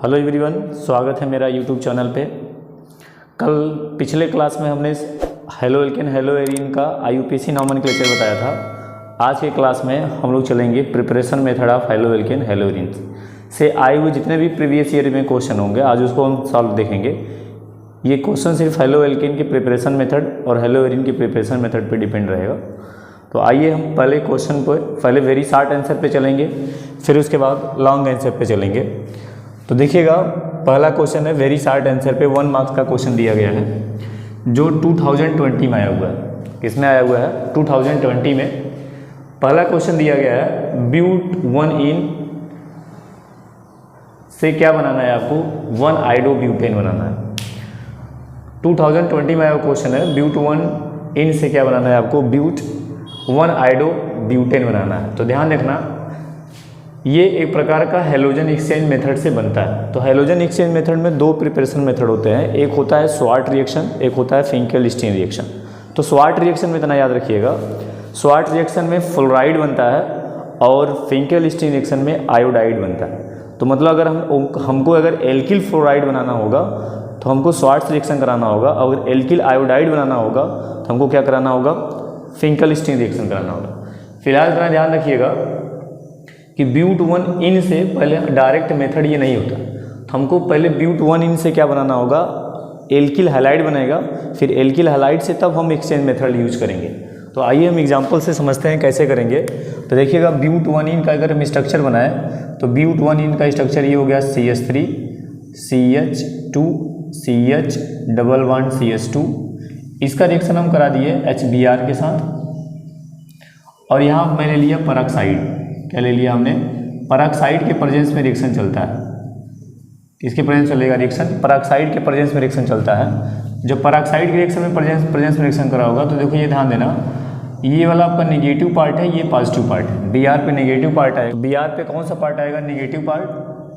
Hello everyone, स्वागत है मेरा यूट्यूब चैनल पे। कल पिछले क्लास में हमने हेलो एल्केन हेलो एरीन का आईयूपीएसी नॉमेनक्लेचर बताया था। आज के क्लास में हम लोग चलेंगे preparation method of halo alkane hello arene से आए हुए जितने भी प्रीवियस ईयर में क्वेश्चन होंगे आज उसको हम सॉल्व देखेंगे। ये क्वेश्चन सिर्फ हेलो एल्केन की प्रिपरेशन मेथड और हेलो एरीन की प्रिपरेशन मेथड पर डिपेंड रहेगा। तो आइए हम पहले क्वेश्चन पे पहले वेरी शॉर्ट आंसर पे चलेंगे, फिर उसके बाद लॉन्ग आंसर पे चलेंगे। तो देखिएगा, पहला क्वेश्चन है वेरी शॉर्ट आंसर पे 1 मार्क्स का क्वेश्चन दिया गया है जो 2020 में आया हुआ है। किसमें आया हुआ है? 2020 में। पहला क्वेश्चन दिया गया है ब्यूट 1 इन से क्या बनाना है आपको? 1 आइडो ब्यूटेन बनाना है। 2020 में आया हुआ क्वेश्चन है ब्यूट 1 इन से क्या बनाना है आपको? ब्यूट 1 आइडो ब्यूटेन बनाना है। तो ध्यान रखना, ये एक प्रकार का हेलोजन एक्सचेंज मेथड से बनता है। तो हेलोजन एक्सचेंज मेथड में दो प्रिपरेशन मेथड होते हैं, एक होता है स्वार्ट रिएक्शन, एक होता है फिंकेल-स्टीन रिएक्शन। तो स्वार्ट रिएक्शन में इतना याद रखिएगा, स्वार्ट रिएक्शन में फ्लोराइड बनता है और फिंकेल-स्टीन रिएक्शन में आयोडाइड बनता है। तो मतलब अगर हमको अगर एल्किल फ्लोराइड बनाना होगा तो हमको स्वार्ट रिएक्शन कराना होगा, अगर एल्किल आयोडाइड बनाना होगा तो हमको क्या कराना होगा? फिंकेल-स्टीन रिएक्शन कराना होगा। फिलहाल इतना ध्यान रखिएगा कि ब्यूट 1 इन से पहले डायरेक्ट मेथड ये नहीं होता। तो हमको पहले ब्यूट 1 इन से क्या बनाना होगा? एल्किल हैलाइड बनेगा, फिर एल्किल हैलाइड से तब हम एक्सचेंज मेथड यूज करेंगे। तो आइए हम एग्जांपल से समझते हैं कैसे करेंगे। तो देखिएगा, ब्यूट 1 इन का अगर हम स्ट्रक्चर बनाए तो ब्यूट 1 इन का स्ट्रक्चर ये हो गया CH3 CH2 CH double bond CH2। इसका रिएक्शन हम करा दिए HBr के साथ, और यहाँ मैंने लिया परऑक्साइड। क्या ले लिया हमने? परऑक्साइड के प्रेजेंस में रिएक्शन चलता है। किसके प्रेजेंस चलेगा रिएक्शन? परऑक्साइड के प्रेजेंस में रिएक्शन चलता है। जब परऑक्साइड के रिएक्शन में प्रेजेंस में रिएक्शन करा होगा तो देखो, ये ध्यान देना, ये वाला आपका नेगेटिव पार्ट है, ये पॉजिटिव पार्ट है। Br पे नेगेटिव पार्ट आएगा। Br पे कौन सा पार्ट आएगा? Negative part.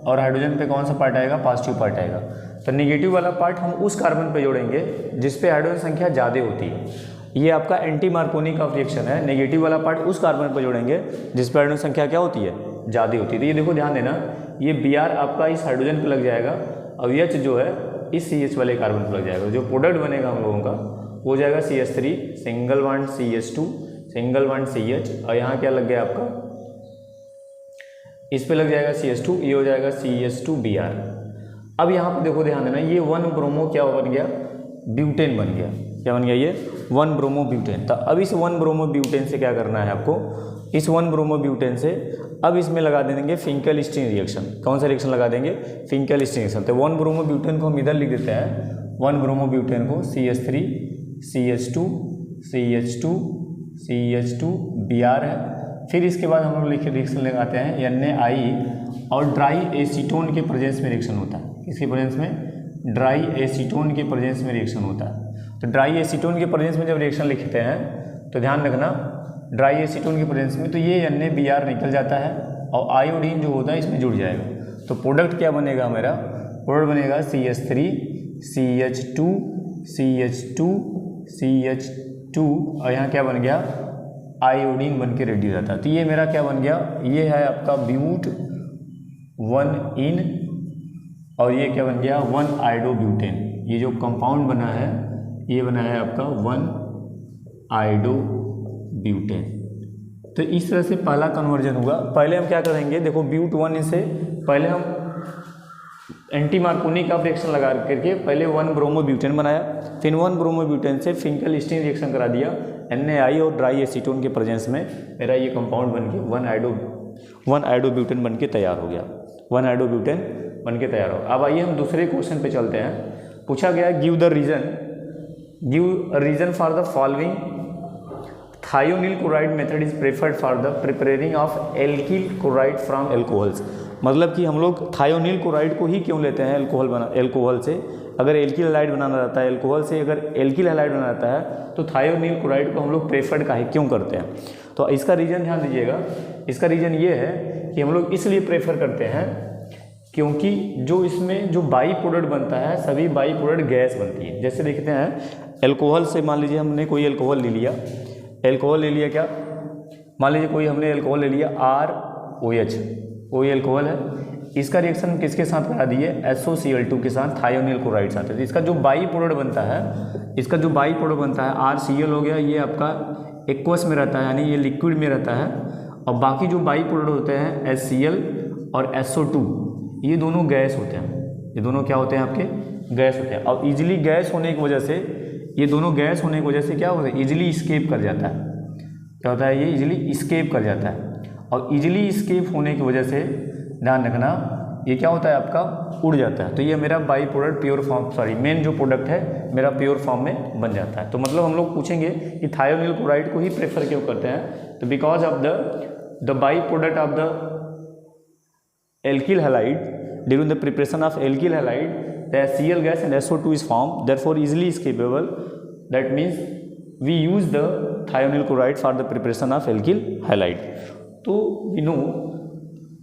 और हाइड्रोजन पे कौन सा पार्ट आएगा? पॉजिटिव पार्ट आएगा। तो नेगेटिव वाला पार्ट हम उस कार्बन पे जोड़ेंगे जिसपे हाइड्रोजन संख्या ज़्यादा होती है। ये आपका एंटी मार्कोनी का रिएक्शन है। नेगेटिव वाला पार्ट उस कार्बन पर जोड़ेंगे जिस पर हाइड्रोजन संख्या क्या होती है? ज़्यादा होती है। तो ये देखो, ध्यान देना, ये Br आपका इस हाइड्रोजन पे लग जाएगा और H जो है इस CH वाले कार्बन पर लग जाएगा। जो प्रोडक्ट बनेगा हम लोगों का वो हो जाएगा CH3 single bond CH2 single bond CH, और यहाँ क्या लग गया आपका? इस पे लग जाएगा CH2, ये हो जाएगा CH2Br। अब यहाँ पे देखो, ध्यान देना, ये 1 ब्रोमो क्या बन गया? ब्यूटेन बन गया। क्या बन गया? ये 1 ब्रोमो ब्यूटेन। तो अब इस 1 ब्रोमो ब्यूटेन से क्या करना है आपको? इस 1 ब्रोमो ब्यूटेन से अब इसमें लगा देंगे फिंकेल-स्टीन रिएक्शन। कौन सा रिएक्शन लगा देंगे? फिंकेल-स्टीन रिएक्शन। तो 1 ब्रोमो ब्यूटेन को हम इधर लिख देते हैं, 1 ब्रोमो ब्यूटेन को CH3 CH2 CH2 CH2Br है। फिर इसके बाद हम लोग लिखे रिएक्शन लगाते हैं NaI, और ड्राई एसीटोन के प्रेजेंस में रिएक्शन होता है। किसके प्रेजेंस में? ड्राई एसीटोन के प्रेजेंस में रिएक्शन होता है। तो ड्राई एसीटोन के प्रेजेंस में जब रिएक्शन लिखते हैं तो ध्यान रखना, ड्राई एसीटोन के प्रेजेंस में तो ये NaBr निकल जाता है और आयोडीन जो होता है इसमें जुड़ जाएगा। तो प्रोडक्ट क्या बनेगा मेरा? प्रोडक्ट बनेगा CH3 CH2 CH2 CH2, और यहाँ क्या बन गया? आयोडीन बन के रेडी हो जाता है। तो ये मेरा क्या बन गया? ये है आपका ब्यूट 1 इन, और ये क्या बन गया? 1 आइडो ब्यूटेन। ये जो कंपाउंड बना है ये बना है आपका 1 आइडो ब्यूटेन। तो इस तरह से पहला कन्वर्जन हुआ। पहले हम क्या करेंगे? देखो, ब्यूट 1 से पहले हम एंटी मार्कोनी का रिएक्शन लगा करके पहले 1 ब्रोमो ब्यूटेन बनाया, फिर 1 ब्रोमो ब्यूटेन से फिंकेल-स्टीन रिएक्शन करा दिया NaI और ड्राई एसीटोन के प्रेजेंस में मेरा ये कंपाउंड बन के 1 आइडो ब्यूटेन बन के तैयार हो गया। 1 आइडो ब्यूटेन बन के तैयार हो। अब आइए हम दूसरे क्वेश्चन पे चलते हैं। पूछा गया give reason for the following thionyl chloride method is preferred for the preparing of alkyl chloride from alcohols. मतलब कि हम लोग थायोनिल क्लोराइड को ही क्यों लेते हैं एल्कोहल से? अगर एल्किल हैलाइड बनाना रहता है एल्कोहल से, अगर एल्किल हैलाइड बनाना रहता है तो थायोनिल क्लोराइड को हम लोग प्रेफर्ड काहे क्यों करते हैं? तो इसका रीज़न ध्यान दीजिएगा। इसका रीज़न ये है कि हम लोग इसलिए प्रेफर करते हैं क्योंकि जो इसमें जो बाई प्रोडक्ट बनता है, सभी बाई प्रोडक्ट गैस बनती है। जैसे देखते हैं एल्कोहल से, मान लीजिए हमने कोई एल्कोहल ले लिया, क्या मान लीजिए कोई हमने एल्कोहल ले लिया ROH, कोई एल्कोहल है, इसका रिएक्शन किसके साथ करा दिए, SOCl2 के साथ थायोनिल क्लोराइड साथ है। तो इसका जो बाई प्रोडक्ट बनता है, इसका जो बाई प्रोडक्ट बनता है RCl हो गया, ये आपका एक्वस में रहता है यानी ये लिक्विड में रहता है, और बाकी जो बाई प्रोडक्ट होते हैं HCl और SO2 ये दोनों गैस होते हैं। ये दोनों क्या होते हैं, आपके गैस होते हैं। और ईजिली गैस होने की वजह से, ये दोनों गैस होने की वजह से क्या होता है, ईजिली स्केप कर जाता है। क्या होता है, ये ईजिली स्केप कर जाता है। और ईजिली स्केप होने की वजह से ध्यान रखना, ये क्या होता है आपका, उड़ जाता है। तो ये मेरा by product pure form, sorry main जो प्रोडक्ट है मेरा प्योर फॉर्म में बन जाता है। तो मतलब हम लोग पूछेंगे कि थायोनिल क्लोराइड को ही प्रेफर क्यों करते हैं, तो because of the by product of the alkyl halide during the preparation of alkyl halide the HCl gas and SO2 is formed, therefore easily escapable. That means we use the thionyl chloride for the preparation of alkyl halide. तो we know,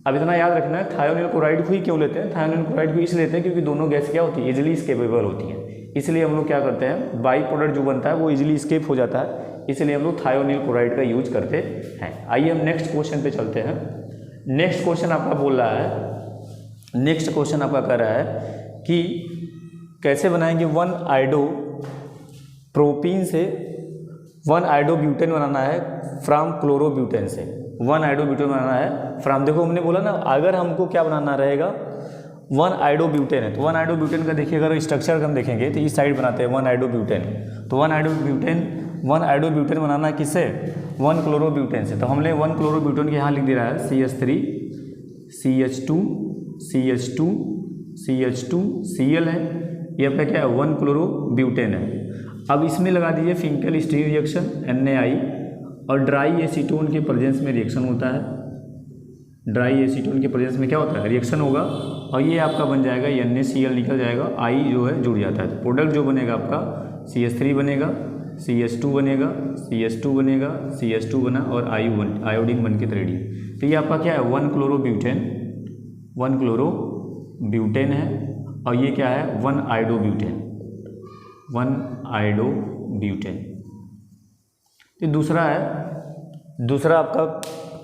अब इतना याद रखना है thionyl chloride को ही क्यों लेते हैं, थायोनिल क्लोराइड को इसलिए लेते हैं क्योंकि दोनों गैस क्या होती है, इजिली स्केपेबल होती हैं। इसलिए हम लोग क्या करते हैं, बाई प्रोडक्ट जो बनता है वो इजिली स्केप हो जाता है, इसलिए हम लोग थायोनिल क्लोराइड का यूज करते हैं। आइए हम नेक्स्ट क्वेश्चन पे चलते हैं। नेक्स्ट क्वेश्चन आपका बोल रहा है, नेक्स्ट क्वेश्चन आपका कह रहा है कि कैसे बनाएंगे 1-आइडो प्रोपीन से 1-आइडो ब्यूटेन बनाना है फ्रॉम क्लोरोब्यूटेन से। 1-आइडो ब्यूटेन बनाना है फ्रॉम, देखो हमने बोला ना अगर हमको क्या बनाना रहेगा 1-आइडो ब्यूटेन है, तो 1-आइडो ब्यूटेन का देखिए अगर स्ट्रक्चर हम देखेंगे तो इस साइड बनाते हैं 1-आइडो ब्यूटेन। तो 1-आइडो ब्यूटेन बनाना है किससे, 1 क्लोरोब्यूटेन से। तो हमने 1 क्लोरोब्यूटेन के यहाँ लिख दिया है CH3 CH2 Cl है, ये आपका क्या है 1 क्लोरोब्यूटेन है। अब इसमें लगा दीजिए फिंकल स्टीरिक रिएक्शन NaI, और ड्राई एसीटोन के प्रेजेंस में रिएक्शन होता है। ड्राई एसीटोन के प्रेजेंस में क्या होता है, रिएक्शन होगा, और ये आपका बन जाएगा NaCl निकल जाएगा, I जो है जुड़ जाता है। तो प्रोडक्ट जो बनेगा आपका CH3 बनेगा, CH2 बनेगा, CH2 बनेगा, CH2 बना और आयोडीन बन के रेडी। तो ये आपका क्या है 1 क्लोरोब्यूटेन है, और ये क्या है 1-आइडो ब्यूटेन। तो दूसरा आपका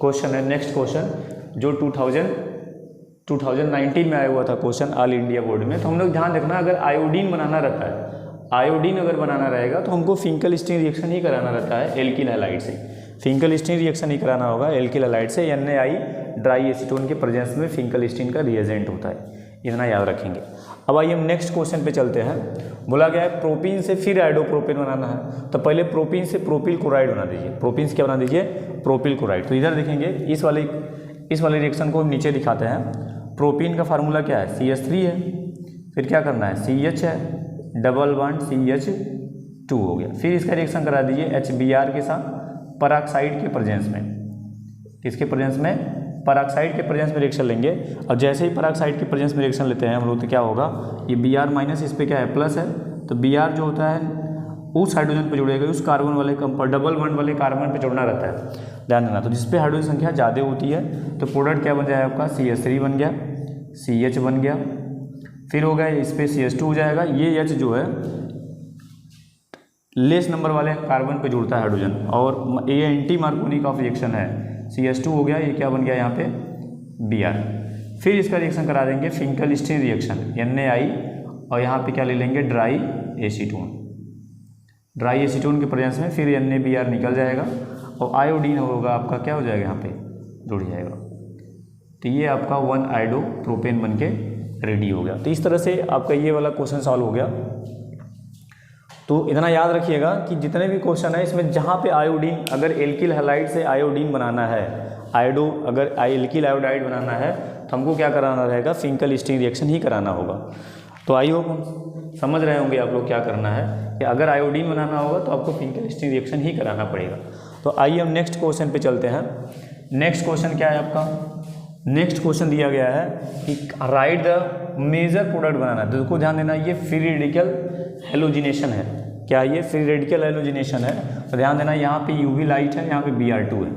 क्वेश्चन है, नेक्स्ट क्वेश्चन जो 2019 में आया हुआ था क्वेश्चन ऑल इंडिया बोर्ड में। तो हम लोग ध्यान रखना अगर आयोडीन बनाना रहता है, आयोडीन अगर बनाना रहेगा तो हमको फिंकल स्टीरिक रिएक्शन ही कराना रहता है एल्किल हैलाइड से। फिंकल स्टीरिक रिएक्शन ही कराना होगा एल्किल हैलाइड से। NaI ड्राई एसीटोन के प्रेजेंस में फिंकल स्टीन का रिएजेंट होता है, इतना याद रखेंगे। अब आइए हम नेक्स्ट क्वेश्चन पे चलते हैं। बोला गया है प्रोपीन से फिर आइडोप्रोपेन बनाना है, तो पहले प्रोपीन से प्रोपिल क्लोराइड बना दीजिए। प्रोपीन से क्या बना दीजिए, प्रोपिल क्लोराइड। तो इधर देखेंगे इस वाले रिएक्शन को नीचे दिखाते हैं। प्रोपीन का फार्मूला क्या है, CH3 है, फिर क्या करना है CH है, डबल बॉन्ड CH2 हो गया। फिर इसका रिएक्शन करा दीजिए HBr के साथ पेरोक्साइड के प्रेजेंस में। किसके प्रेजेंस में, पेरोक्साइड के प्रेजेंस में रिएक्शन लेंगे, और जैसे ही पेरोक्साइड के प्रेजेंस में रिएक्शन लेते हैं हम लोग तो क्या होगा, ये Br माइनस इस पर क्या है प्लस है, तो Br जो होता है उस हाइड्रोजन पे जुड़ेगा, उस कार्बन वाले डबल बॉन्ड वाले कार्बन पे जुड़ना रहता है, ध्यान देना। तो जिस पे हाइड्रोजन संख्या ज़्यादा होती है तो प्रोडक्ट क्या बन जाएगा आपका CH3 बन गया, CH बन गया, फिर हो गया इस पे CH2 हो जाएगा। ये H जो है लेस नंबर वाले कार्बन पे जुड़ता है हाइड्रोजन, और ये एंटी मार्कोनी का रिएक्शन है, CH2 हो गया, ये क्या बन गया यहाँ पे Br। फिर इसका रिएक्शन करा देंगे फिंकल स्टीरिक रिएक्शन NaI, और यहाँ पे क्या ले लेंगे ड्राई एसीटोन के प्रेजेंस में फिर NaBr निकल जाएगा, और आयोडीन होगा आपका क्या हो जाएगा यहाँ पे जुड़ जाएगा। तो ये आपका 1-आइडो प्रोपेन बन के रेडी हो गया। तो इस तरह से आपका ये वाला क्वेश्चन सॉल्व हो गया। तो इतना याद रखिएगा कि जितने भी क्वेश्चन है इसमें जहाँ पे आयोडीन, अगर एल्किल हैलाइड से आयोडीन बनाना है, अगर एल्किल आयोडाइड बनाना है तो हमको क्या कराना रहेगा, फिंकल स्टीरिक रिएक्शन ही कराना होगा। तो आई होप हम समझ रहे होंगे आप लोग क्या करना है कि अगर आयोडीन बनाना होगा तो आपको फिंकल स्टीरिक रिएक्शन ही कराना पड़ेगा। तो आइए हम नेक्स्ट क्वेश्चन पे चलते हैं। नेक्स्ट क्वेश्चन क्या है आपका, नेक्स्ट क्वेश्चन दिया गया है कि राइट द मेजर प्रोडक्ट बनाना है। तो देखो ध्यान देना, ये फ्री रेडिकल हेलोजिनेशन है। क्या ये फ्री रेडिकल हेलोजिनेशन है, तो ध्यान देना यहाँ पे UV लाइट है, यहाँ पे Br2 है।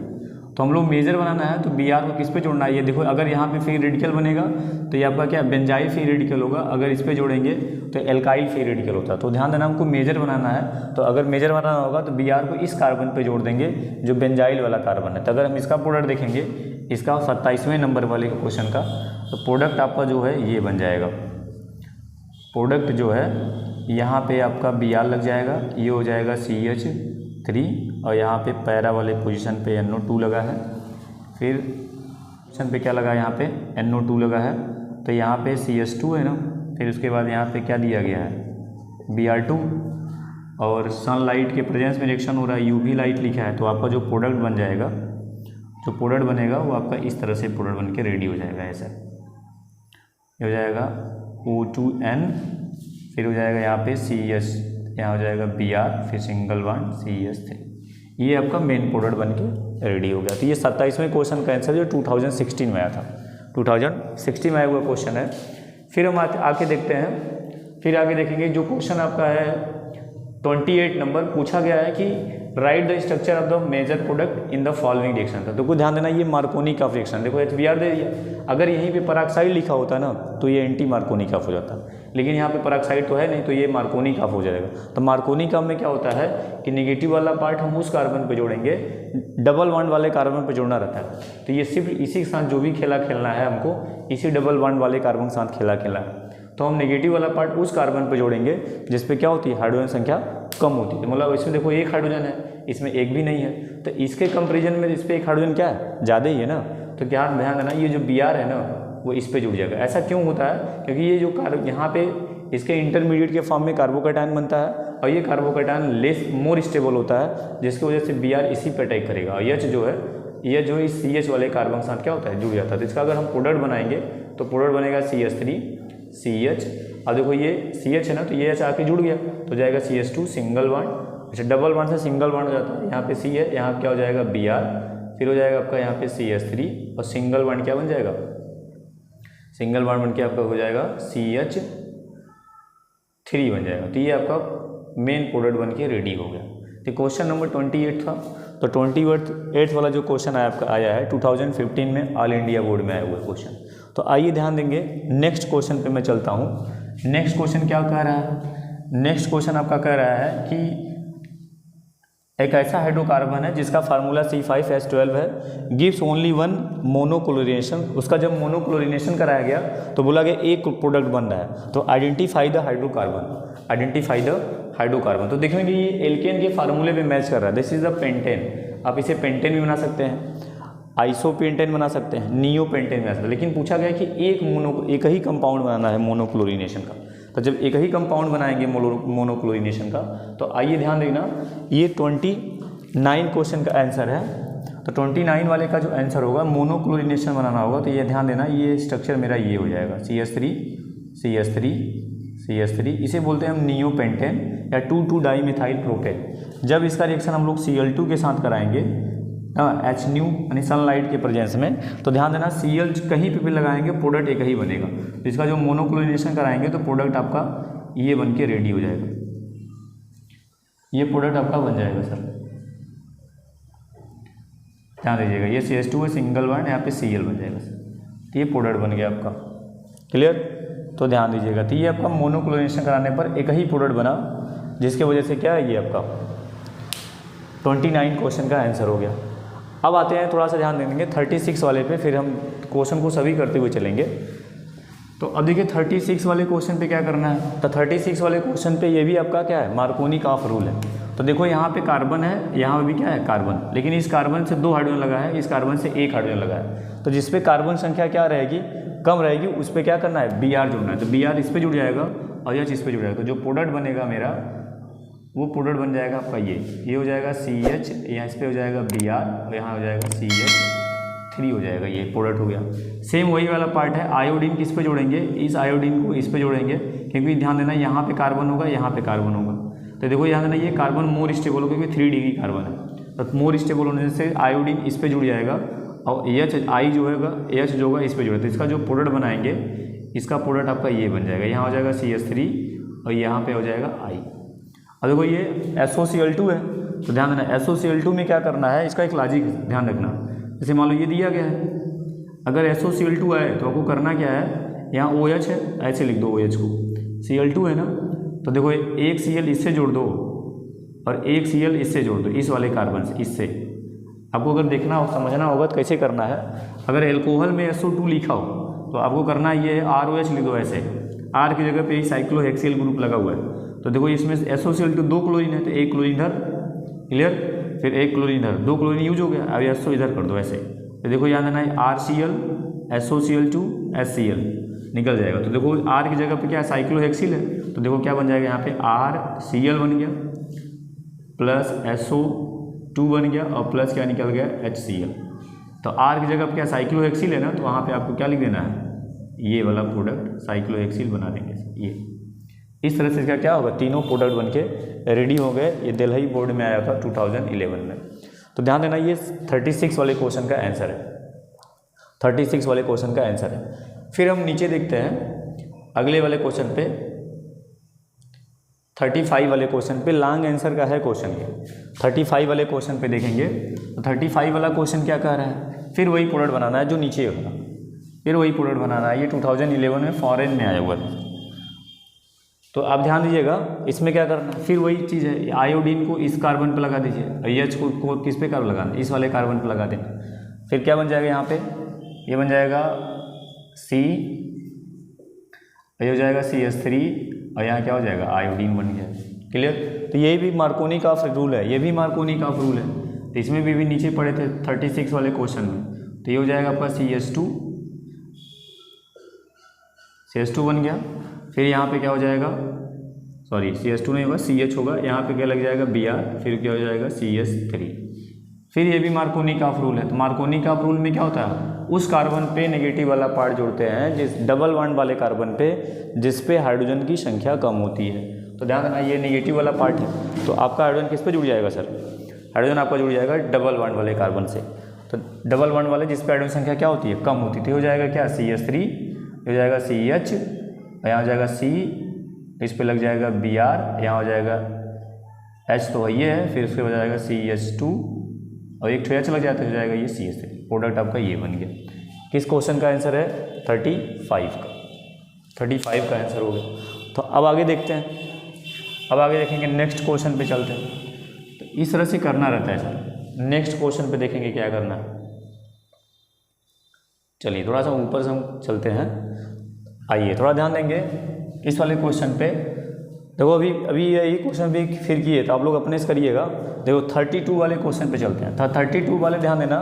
तो हम लोग मेजर बनाना है तो Br को किस पे जोड़ना है, ये देखो अगर यहाँ पे फ्री रेडिकल बनेगा तो ये आपका क्या बेंजाइल फ्री रेडिकल होगा, अगर इस पे जोड़ेंगे तो एल्काइल फ्री रेडिकल होता है। तो ध्यान देना हमको मेजर बनाना है, तो अगर मेजर बनाना होगा तो Br को इस कार्बन पे जोड़ देंगे जो बेंजाइल वाला कार्बन है। तो अगर हम इसका प्रोडक्ट देखेंगे इसका 27वें नंबर वाले क्वेश्चन का, तो प्रोडक्ट आपका जो है ये बन जाएगा। प्रोडक्ट जो है यहाँ पे आपका Br लग जाएगा, ये हो जाएगा CH3 और यहाँ पे पैरा वाले पोजीशन पे NO2 लगा है, फिर पोजीशन पे क्या लगा है, यहाँ पे NO2 लगा है, तो यहाँ पे CH2 है ना, फिर उसके बाद यहाँ पे क्या दिया गया है Br2 और सनलाइट के प्रेजेंस में रिएक्शन हो रहा है, UV लाइट लिखा है, तो आपका जो प्रोडक्ट बन जाएगा, जो प्रोडक्ट बनेगा वो आपका इस तरह से प्रोडक्ट बन के रेडी हो जाएगा। ऐसा ये हो जाएगा O2N, फिर हो जाएगा यहाँ पे CH, यहाँ हो जाएगा Br, फिर सिंगल बॉन्ड CH3, ये आपका मेन प्रोडक्ट बन के रेडी हो गया। तो ये 27वें क्वेश्चन का आंसर जो 2016 में आया था, 2016 में आया हुआ क्वेश्चन है। फिर हम आके देखते हैं, फिर आगे देखेंगे जो क्वेश्चन आपका है 28 नंबर, पूछा गया है कि write the structure of the major product in the following reaction. तो को ध्यान देना, ये मार्कोनी ऑफ रिएक्शन, देखो HBr दे दिया, अगर यहीं पे पेरोक्साइड लिखा होता ना तो ये एंटी मार्कोनी ऑफ हो जाता, लेकिन यहाँ पे पेरोक्साइड तो है नहीं, तो ये मार्कोनी ऑफ हो जाएगा। तो मार्कोनी ऑफ में क्या होता है कि नेगेटिव वाला पार्ट हम उस कार्बन पे जोड़ेंगे, डबल बॉन्ड वाले कार्बन पे जोड़ना रहता है। तो ये सिर्फ इसी के साथ जो भी खेला खेलना है हमको, इसी डबल बॉन्ड वाले कार्बन के साथ खेला खेलना है। तो हम नेगेटिव वाला पार्ट उस कार्बन पे जोड़ेंगे जिस पे क्या होती है, हाइड्रोजन संख्या कम होती है। मतलब इसमें देखो एक हाइड्रोजन है, इसमें एक भी नहीं है, तो इसके कंपेरिजन में इस पर एक हाइड्रोजन क्या है, ज़्यादा ही है ना। तो क्या ध्यान देना, ये जो Br है ना वो इस पे जुड़ जाएगा। ऐसा क्यों होता है, क्योंकि ये जो यहाँ पे इसके इंटरमीडिएट के फॉर्म में कार्बोकैटायन बनता है और ये कार्बोकैटायन लेस मोर स्टेबल होता है, जिसकी वजह से Br इसी पे अटैक करेगा और H जो है, ये जो इस CH वाले कार्बन के साथ क्या होता है, जुड़ जाता है। तो इसका अगर हम प्रोडक्ट बनाएंगे तो प्रोडक्ट बनेगा CH3 CH, और देखो ये CH है ना, तो ये H आके जुड़ गया तो जाएगा CH2 सिंगल बॉन्ड, अच्छा डबल बॉन्ड से सिंगल बॉन्ड हो जाता है, यहाँ पे C है, यहाँ क्या हो जाएगा Br, फिर हो जाएगा आपका यहाँ पे CH3 और सिंगल बॉन्ड क्या बन जाएगा, सिंगल बॉन्ड बन के आपका हो जाएगा CH3 बन जाएगा। तो ये आपका मेन प्रोडक्ट बन के रेडी हो गया। तो क्वेश्चन नंबर 28 था। तो 28 वाला जो क्वेश्चन आया है 2015 में ऑल इंडिया बोर्ड में आया हुआ क्वेश्चन। तो आइए ध्यान देंगे, नेक्स्ट क्वेश्चन पे मैं चलता हूँ। नेक्स्ट क्वेश्चन क्या कह रहा है, नेक्स्ट क्वेश्चन आपका कह रहा है कि एक ऐसा हाइड्रोकार्बन है जिसका फार्मूला C5H12 है, गिव्स ओनली वन मोनोक्लोरिनेशन। उसका जब मोनोक्लोरिनेशन कराया गया तो बोला गया एक प्रोडक्ट बन रहा है, तो identify the hydrocarbon, identify the hydrocarbon. तो देखेंगे ये एल्केन के फार्मूले पे मैच कर रहा है, दिस इज द पेंटेन। आप इसे पेंटेन भी बना सकते हैं, आइसोपेंटेन बना सकते हैं, नियोपेंटेन बना सकते हैं, लेकिन पूछा गया कि एक ही कंपाउंड बनाना है मोनोक्लोरिनेशन का। तो जब एक ही कंपाउंड बनाएंगे मोनोक्लोरिनेशन का, तो आइए ध्यान देना, ये 29 क्वेश्चन का आंसर है। तो 29 वाले का जो आंसर होगा मोनोक्लोरिनेशन बनाना होगा, तो ये ध्यान देना, ये स्ट्रक्चर मेरा ये हो जाएगा CH3 CH3 CH3, इसे बोलते हैं हम नियोपेंटेन या 2,2 डाईमिथाइल प्रोपेन। जब इसका रिएक्शन हम लोग Cl2 के साथ कराएंगे H न्यू यानी सनलाइट के प्रेजेंस में, तो ध्यान देना Cl कहीं पे भी लगाएंगे प्रोडक्ट एक ही बनेगा। तो इसका जो मोनोक्लोरिनेशन कराएंगे तो प्रोडक्ट आपका ये बन के रेडी हो जाएगा, ये प्रोडक्ट आपका बन जाएगा सर, ध्यान दीजिएगा। ये CH2 है सिंगल बॉन्ड, यहाँ पे Cl बन जाएगा सर, तो ये प्रोडक्ट बन गया आपका, क्लियर। तो ध्यान दीजिएगा, तो ये आपका मोनोक्लोरिनेशन कराने पर एक ही प्रोडक्ट बना, जिसके वजह से क्या है, ये आपका 29 क्वेश्चन का आंसर हो गया। अब आते हैं, थोड़ा सा ध्यान देंगे 36 वाले पे, फिर हम क्वेश्चन को सभी करते हुए चलेंगे। तो अब देखिए 36 वाले क्वेश्चन पे क्या करना है। तो 36 वाले क्वेश्चन पे ये भी आपका क्या है, मार्कोनी ऑफ रूल है। तो देखो यहाँ पे कार्बन है, यहाँ भी क्या है कार्बन, लेकिन इस कार्बन से 2 हाइड्रोजन लगा है, इस कार्बन से 1 हाइड्रोजन लगा है। तो जिसपे कार्बन संख्या क्या रहेगी, कम रहेगी, उस पर क्या करना है, Br जोड़ना है। तो Br इस पर जुड़ जाएगा और यह इस पर जुड़ जाएगा। तो जो प्रोडक्ट बनेगा मेरा, वो प्रोडक्ट बन जाएगा आपका ये हो जाएगा CH, यहाँ इस पर हो जाएगा Br और यहाँ हो जाएगा CH3 हो जाएगा, ये प्रोडक्ट हो गया। सेम वही वाला पार्ट है, आयोडीन किस पे जोड़ेंगे, इस आयोडीन को इस पे जोड़ेंगे, क्योंकि ध्यान देना यहाँ पे कार्बन होगा, यहाँ पे कार्बन होगा। तो देखो ध्यान देना, ये कार्बन मोर स्टेबल होगा क्योंकि 3 डिग्री कार्बन है, तो मोर स्टेबल होने से आयोडीन इस पे जुड़ जाएगा और H जो होगा, H जो होगा इस पे जुड़ेगा। तो इसका जो प्रोडक्ट बनाएंगे, इसका प्रोडक्ट आपका ये बन जाएगा, यहाँ हो जाएगा CH3 और यहाँ पे हो जाएगा I। अब देखो ये SOCl2 है, तो ध्यान देना SOCl2 में क्या करना है, इसका एक लॉजिक ध्यान रखना। जैसे मान लो ये दिया गया है, अगर SOCl2 आए तो आपको करना क्या है, यहाँ OH है, ऐसे लिख दो OH को, Cl2 है ना, तो देखो एक Cl इससे जोड़ दो और एक Cl इससे जोड़ दो, इस वाले कार्बन से, इससे आपको अगर देखना हो समझना होगा तो कैसे करना है, अगर एल्कोहल में SO2 लिखा हो तो आपको करना ये है ROH लिख दो ऐसे, R की जगह पे ही साइक्लोहेक्सिल ग्रुप लगा हुआ है। तो देखो इसमें SOCl2 2 क्लोरीन है तो एक क्लोरीन इधर, क्लियर, फिर एक क्लोरीन इधर, 2 क्लोरीन यूज हो गया, अब SO इधर कर दो ऐसे। तो देखो याद आना है RCl SOCl2 HCl निकल जाएगा। तो देखो R की जगह पे क्या साइक्लोहेक्सिल है, तो देखो क्या बन जाएगा यहाँ पे RCl बन गया प्लस SO2 बन गया और प्लस क्या निकल गया HCl। तो R की जगह पे क्या साइक्लोहेक्सिल है ना, तो वहाँ पे आपको क्या लिख देना है, ये वाला प्रोडक्ट साइक्लोहेक्सिल बना देंगे। ये इस तरह से इसका क्या होगा, तीनों प्रोडक्ट बन के रेडी हो गए। ये दिल्ली बोर्ड में आया था 2011 में। तो ध्यान देना ये 36 वाले क्वेश्चन का आंसर है, 36 वाले क्वेश्चन का आंसर है। फिर हम नीचे देखते हैं अगले वाले क्वेश्चन पे, 35 वाले क्वेश्चन पे लॉन्ग आंसर का है क्वेश्चन ये। 35 वाले क्वेश्चन पे देखेंगे तो 35 वाला क्वेश्चन क्या कह रहा है, फिर वही प्रोडक्ट बनाना है जो नीचे होगा, फिर वही प्रोडक्ट बनाना है। ये 2011 में फॉरेन में आया हुआ था। तो आप ध्यान दीजिएगा इसमें क्या करना है, फिर वही चीज़ है, आयोडीन को इस कार्बन पर लगा दीजिए, एच को किस पे कार्बन लगाना, इस वाले कार्बन पर लगा देना। फिर क्या बन जाएगा यहाँ पे, ये बन जाएगा C, ये हो जाएगा CH3 और यहाँ क्या हो जाएगा आयोडीन बन गया। क्लियर। तो ये भी मार्कोनी का रूल है, ये भी मार्कोनी का रूल है। तो इसमें भी नीचे पड़े थे 36 वाले क्वेश्चन में। तो ये हो जाएगा आपका CH2 बन गया। फिर यहाँ पे क्या हो जाएगा, सॉरी CH2 नहीं होगा CH होगा, यहाँ पे क्या लग जाएगा Br, फिर क्या हो जाएगा CH3। फिर ये भी मार्कोनी का रूल है। तो मार्कोनी का रूल में क्या होता है, उस कार्बन पे नेगेटिव वाला पार्ट जोड़ते हैं जिस डबल बॉन्ड वाले कार्बन पे जिस पे हाइड्रोजन की संख्या कम होती है। तो ध्यान देना ये नेगेटिव वाला पार्ट है, तो आपका हाइड्रोजन किस पे जुड़ जाएगा सर, हाइड्रोजन आपका जुड़ जाएगा डबल बॉन्ड वाले कार्बन से। तो डबल बॉन्ड वाले जिस पे हाइड्रोजन संख्या क्या होती है, कम होती है। तो हो जाएगा क्या CH3, हो जाएगा CH, यहाँ हो जाएगा C, इस पे लग जाएगा Br, यहाँ हो जाएगा H तो वही है, फिर उसके हो जाएगा CH2 और एक H लग जाता है, हो जाएगा ये CH3। प्रोडक्ट आपका ये बन गया। किस क्वेश्चन का आंसर है, 35 का, 35 का आंसर हो गया। तो अब आगे देखते हैं, अब आगे देखेंगे नेक्स्ट क्वेश्चन पे चलते हैं। तो इस तरह से करना रहता है सर। नेक्स्ट क्वेश्चन पे देखेंगे क्या करना है। चलिए थोड़ा सा ऊपर से हम चलते हैं, आइए थोड़ा ध्यान देंगे इस वाले क्वेश्चन पे। देखो अभी यही क्वेश्चन भी फिर किए तो आप लोग अपने से करिएगा। देखो 32 वाले क्वेश्चन पे चलते हैं। 32 वाले ध्यान देना,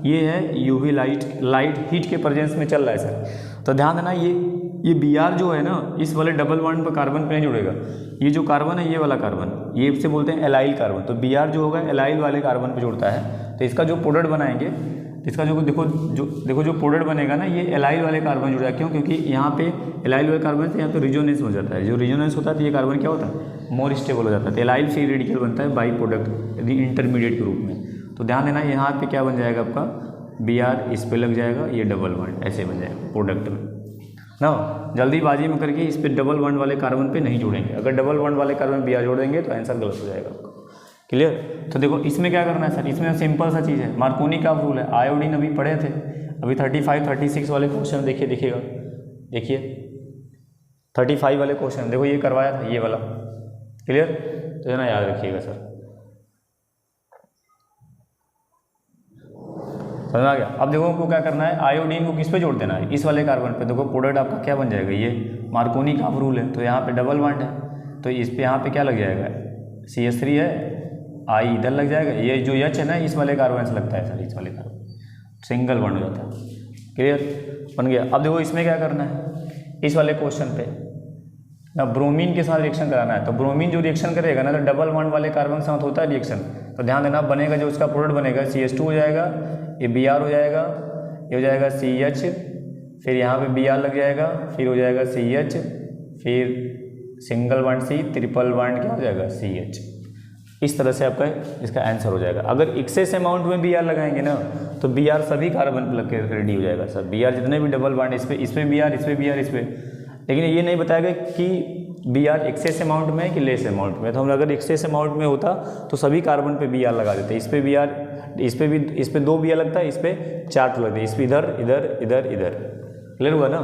ये है यूवी लाइट हीट के प्रेजेंस में चल रहा है सर। तो ध्यान देना ये Br जो है ना, इस वाले डबल बॉन्ड पर कार्बन पे नहीं जुड़ेगा। ये जो कार्बन है, ये वाला कार्बन, ये इससे बोलते हैं एलाइल कार्बन। तो Br जो होगा एलाइल वाले कार्बन पे जुड़ता है। तो इसका जो प्रोडक्ट बनाएंगे, इसका जो देखो जो प्रोडक्ट बनेगा ना, ये एलाइल वाले कार्बन जुड़ा है। क्यों, क्योंकि यहाँ पे एलाइल वाले कार्बन से यहाँ पे रिजोनेंस हो जाता है। जो रिजोनेंस होता है तो ये कार्बन क्या होता है, मोर स्टेबल हो जाता है। तो एलाइल फ्री रेडिकल बनता है बाई प्रोडक्ट यदि इंटरमीडिएट के रूप में। तो ध्यान देना यहाँ पे क्या बन जाएगा आपका, Br इस पे लग जाएगा, ये डबल बॉन्ड ऐसे बन जाएगा प्रोडक्ट में ना। जल्दीबाजी में करके इस पे डबल बॉन्ड वाले कार्बन पे नहीं जोड़ेंगे। अगर डबल बॉन्ड वाले कार्बन Br जोड़ देंगे तो आंसर गलत हो जाएगा आपका। क्लियर। तो देखो इसमें क्या करना है सर, इसमें सिंपल सा चीज़ है, मार्कोनी का रूल है। आयोडीन अभी पढ़े थे, अभी 35 36 वाले क्वेश्चन देखिएगा, देखिए 35 वाले क्वेश्चन देखो ये करवाया था ये वाला। क्लियर। तो है ना, याद रखिएगा सर, समझ आ गया। अब देखो आपको क्या करना है, आयोडीन को किस पे जोड़ देना है, इस वाले कार्बन पे। देखो प्रोडक्ट आपका क्या बन जाएगा, ये मार्कोनी का रूल है। तो यहाँ पे डबल बॉन्ड है, तो इस पे यहाँ पे क्या लग जाएगा, CH3 है, I इधर लग जाएगा। ये जो H है ना, इस वाले कार्बन से लगता है सर, इस वाले कार्बन सिंगल बॉन्ड हो जाता है। क्लियर, बन गया। अब देखो इसमें क्या करना है, इस वाले क्वेश्चन पे ना ब्रोमीन के साथ रिएक्शन कराना है। तो ब्रोमीन जो रिएक्शन करेगा ना, तो डबल बॉन्ड वाले कार्बन के साथ होता है रिएक्शन। तो ध्यान देना, बनेगा जो उसका प्रोडक्ट बनेगा CH2 हो जाएगा, ये Br हो जाएगा, ये हो जाएगा CH, फिर यहाँ पे Br लग जाएगा, फिर हो जाएगा CH, फिर single bond C, triple bond क्या हो जाएगा CH। इस तरह से आपका इसका आंसर हो जाएगा। अगर एक्सेस अमाउंट में Br लगाएंगे ना, तो Br सभी कार्बन पर लग के रेडी हो जाएगा सर। Br जितने भी डबल बॉन्ड, इस पे Br, इस पे Br, इस पे। लेकिन ये नहीं बताएगा कि Br एक्सेस अमाउंट में है कि लेस अमाउंट में। तो हम अगर एक्सेस अमाउंट में होता तो सभी कार्बन पे Br लगा देते। इस पे Br, इस पे 2 Br लगता है, इस पे 4 लगते हैं, इस पे इधर इधर इधर इधर। क्लियर हुआ ना।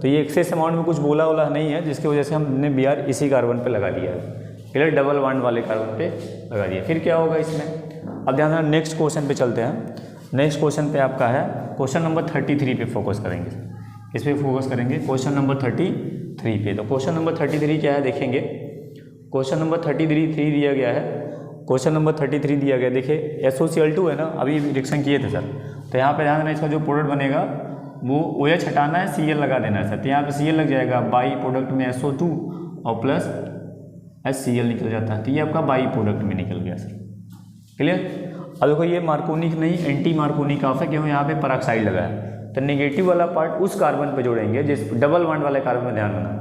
तो ये एक्सेस अमाउंट में कुछ बोला नहीं है, जिसकी वजह से हमने Br इसी कार्बन पे लगा दिया है। क्लियर, डबल बॉन्ड वाले कार्बन पे लगा दिया। फिर क्या होगा इसमें, अब ध्यान देना, नेक्स्ट क्वेश्चन पे चलते हैं। नेक्स्ट क्वेश्चन पे आपका है क्वेश्चन नंबर 33 पे फोकस करेंगे, इस पर फोकस करेंगे क्वेश्चन नंबर 33 पे। तो क्वेश्चन नंबर 33 क्या है देखेंगे। क्वेश्चन नंबर 33 दिया गया है। क्वेश्चन नंबर 33 दिया गया, देखिए SOCl2 है ना, अभी रिएक्शन किए थे सर। तो यहाँ पे ध्यान देना, इसका जो प्रोडक्ट बनेगा वो OH हटाना है, Cl लगा देना है सर। तो यहाँ पे Cl लग जाएगा, बाई प्रोडक्ट में SO2 और प्लस HCl निकल जाता है। तो ये आपका बाई प्रोडक्ट में निकल गया सर। क्लियर। अब देखो ये मार्कोनिक नहीं, एंटी मार्कोनिक ऑफ है, क्यों यहाँ पे पेरोक्साइड लगा है। तो नेगेटिव वाला पार्ट उस कार्बन पे जोड़ेंगे जिस डबल बॉन्ड वाले कार्बन में, ध्यान देना।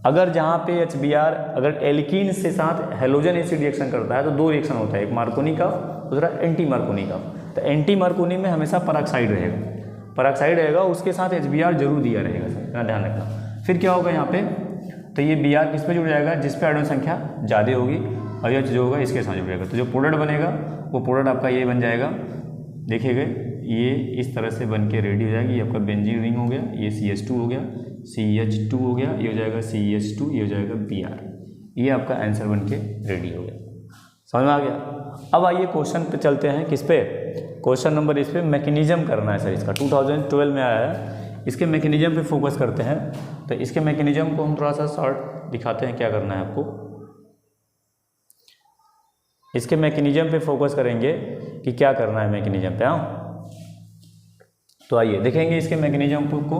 अगर जहाँ पे HBr अगर एल्कीन से साथ हेलोजन एसिड रिएक्शन करता है तो दो रिएक्शन होता है, एक मार्कोनिक ऑफ, दूसरा एंटी मार्कोनिक ऑफ। तो एंटी मार्कोनिक में हमेशा पेरोक्साइड रहेगा, पेरोक्साइड रहेगा, उसके साथ HBr जरूर दिया रहेगा सर, ध्यान रखना। फिर क्या होगा यहाँ पे, तो ये Br किस पे जुड़ जाएगा, जिस पे आयरन संख्या ज़्यादा होगी, और H जो होगा इसके साथ जुड़ जाएगा। तो जो प्रोडक्ट बनेगा वो प्रोडक्ट आपका ये बन जाएगा, देखिएगा ये इस तरह से बन के रेडी हो जाएगी। ये आपका बेंजीन रिंग हो गया, ये CH2 हो गया, CH2 हो गया, ये हो जाएगा CH2, ये हो जाएगा Br। ये आपका आंसर बन के रेडी हो गया, समझ में आ गया। अब आइए क्वेश्चन पे चलते हैं, किस पे, क्वेश्चन नंबर इस पे मैकेनिज्म करना है सर इसका, 2012 में आया है। इसके मैकेनिज्म पे फोकस करते हैं। तो इसके मैकेनिज्म को हम थोड़ा सा शॉर्ट दिखाते हैं, क्या करना है आपको। इसके मैकेनिज्म पे फोकस करेंगे कि क्या करना है मैकेनिज्म पे। हाँ, तो आइए देखेंगे इसके मैकेनिज्म को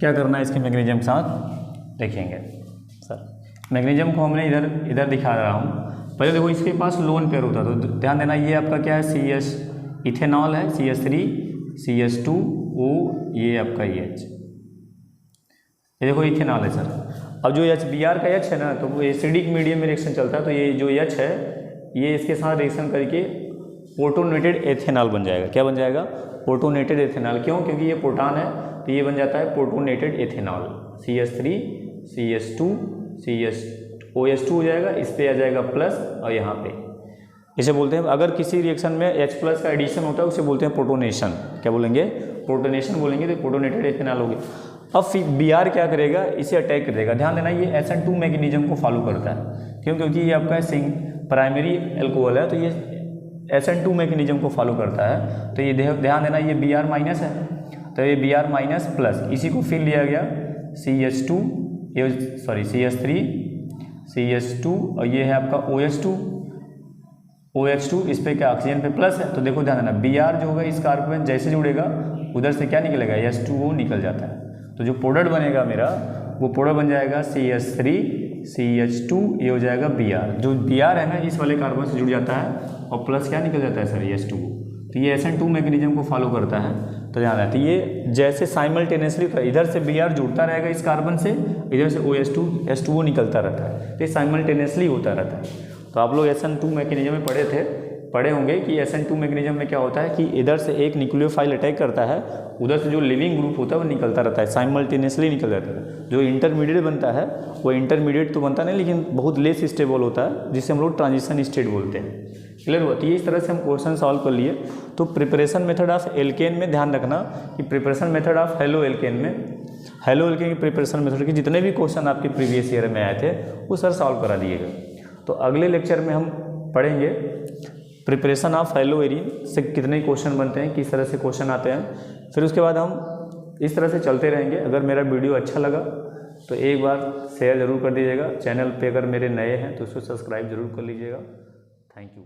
क्या करना है। इसके मैकेनिज्म के साथ देखेंगे सर। मैकेनिज्म को हमने इधर दिखा रहा हूँ। पहले देखो इसके पास लोन पेयर होता है, तो ध्यान देना ये आपका क्या है, CH इथेनॉल है, CH3 CH2O, ये आपका EH, ये देखो इथेनॉल है सर। अब जो HBr का H है ना, तो वो एसिडिक मीडियम में रिएक्शन चलता है। तो ये जो H है ये इसके साथ रिएक्शन करके प्रोटोनेटेड एथेनॉल बन जाएगा। क्या बन जाएगा, प्रोटोनेटेड एथेनॉल। क्यों, क्योंकि ये प्रोटॉन है, तो ये बन जाता है protonated ethanol. CH3 CH2 OH2 हो जाएगा, इस पे आ जाएगा प्लस, और यहाँ पे इसे बोलते हैं, अगर किसी रिएक्शन में H प्लस का एडिशन होता है उसे बोलते हैं प्रोटोनेशन। क्या बोलेंगे, प्रोटोनेशन बोलेंगे। तो प्रोटोनेटेड एथेनॉल हो गया। अब Br क्या करेगा, इसे अटैक करेगा। ध्यान देना ये SN2 मैकेनिज्म को फॉलो करता है। क्यों, क्योंकि ये आपका प्राइमरी एल्कोहल है, तो ये SN2 मैकेनिज्म को फॉलो करता है। तो ये ध्यान देना ये Br माइनस है, तो ये Br माइनस प्लस, इसी को फिर लिया गया CH2, ये सॉरी CH3 CH2, और ये है आपका OH2, इस पे क्या ऑक्सीजन पे प्लस है। तो देखो ध्यान देना Br जो होगा इस कार्बन जैसे जुड़ेगा उधर से क्या निकलेगा, H2O निकल जाता है। तो जो प्रोडक्ट बनेगा मेरा वो प्रोडक्ट बन जाएगा CH3 CH2, ये हो जाएगा Br। जो Br है ना इस वाले कार्बन से जुड़ जाता है और प्लस क्या निकल जाता है सर, H2O। तो ये SN2 मैकेनिज्म को फॉलो करता है। तो ध्यान रखते ये जैसे साइमल्टेनियसली इधर से Br जुड़ता रहेगा इस कार्बन से, इधर से H2O निकलता रहता है। तो ये साइमल्टेनियसली होता रहता है। तो आप लोग SN2 मैकेनिज्म में पढ़े होंगे कि SN2 मैकेनिज्म में क्या होता है कि इधर से एक न्यूक्लियोफाइल अटैक करता है, उधर से जो लिविंग ग्रुप होता है वो निकलता रहता है, साइमल्टेनियसली निकल जाता है। जो इंटरमीडिएट बनता है वो इंटरमीडिएट तो बनता नहीं, लेकिन बहुत लेस स्टेबल होता है, जिसे हम लोग ट्रांजिशन स्टेट बोलते हैं। क्लियर हुआ। तो इस तरह से हम क्वेश्चन सॉल्व कर लिए। तो प्रिपरेशन मेथड ऑफ एल्केन में ध्यान रखना कि preparation method of halo alkane में, हेलो एल्केन की प्रिपरेशन मेथड के जितने भी क्वेश्चन आपके प्रीवियस ईयर में आए थे वो सर सॉल्व करा दिएगा। तो अगले लेक्चर में हम पढ़ेंगे प्रिपरेशन ऑफ हेलो एरीन से कितने क्वेश्चन बनते हैं, किस तरह से क्वेश्चन आते हैं। फिर उसके बाद हम इस तरह से चलते रहेंगे। अगर मेरा वीडियो अच्छा लगा तो एक बार शेयर ज़रूर कर दीजिएगा। चैनल पे अगर मेरे नए हैं तो उसको सब्सक्राइब जरूर कर लीजिएगा। Thank you.